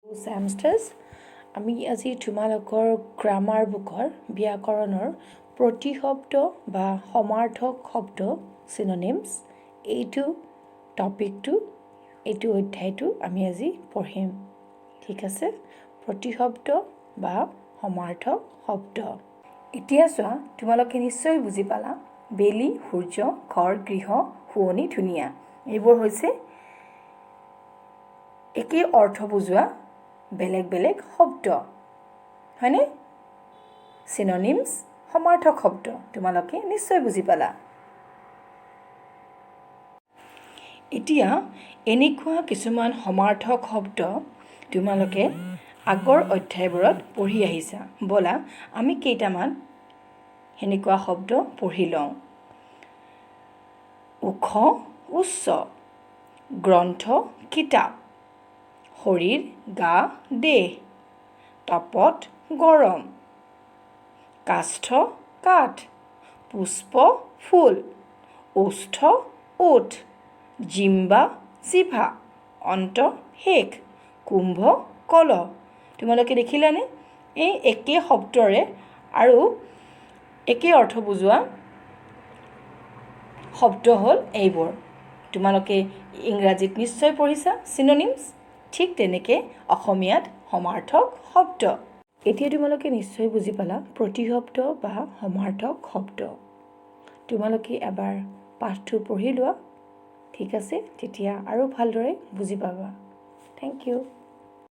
চেমষ্টাৰ্ছ আমি আজি তোমালোকৰ গ্ৰামাৰ বুকৰ ব্যাকৰণৰ প্ৰতিশব্দ বা সমাৰ্থক শব্দ চিনোনিমছ এইটো টপিকটো এইটো অধ্যায়টো আমি আজি পঢ়িম ঠিক আছে প্ৰতিশব্দ বা সমাৰ্থক শব্দ এতিয়া চোৱা তোমালোকে নিশ্চয় বুজি পালা বেলি সূৰ্য ঘৰ গৃহ শুৱনি ধুনীয়া এইবোৰ হৈছে একে অৰ্থ বুজোৱা বেলেগ বেলেগ শব্দ হয়নে চিনোনিমছ সমাৰ্থক শব্দ তোমালোকে নিশ্চয় বুজি পালা এতিয়া এনেকুৱা কিছুমান সমাৰ্থক শব্দ তোমালোকে আগৰ অধ্যায়বোৰত পঢ়ি আহিছা বলা আমি কেইটামান হেনেকুৱা শব্দ পঢ়ি লওঁ ওখ উচ্চ গ্ৰন্থ কিতাপ শৰীৰ গা দেহ তপত গৰম কাষ্ঠ কাঠ পুষ্প ফুল ওষ্ঠ ওঠ জিম্বা জিভা অন্ত শেষ কুম্ভ কলহ তোমালোকে দেখিলানে এই একে শব্দৰে আৰু একে অৰ্থ বুজোৱা শব্দ হ'ল এইবোৰ তোমালোকে ইংৰাজীত নিশ্চয় পঢ়িছা চিনোনিমছ ঠিক তেনেকৈ অসমীয়াত সমাৰ্থক শব্দ এতিয়া তোমালোকে নিশ্চয় বুজি পালা প্ৰতিশব্দ বা সমাৰ্থক শব্দ তোমালোকে এবাৰ পাঠটো পঢ়ি লোৱা ঠিক আছে তেতিয়া আৰু ভালদৰে বুজি পাবা থেংক ইউ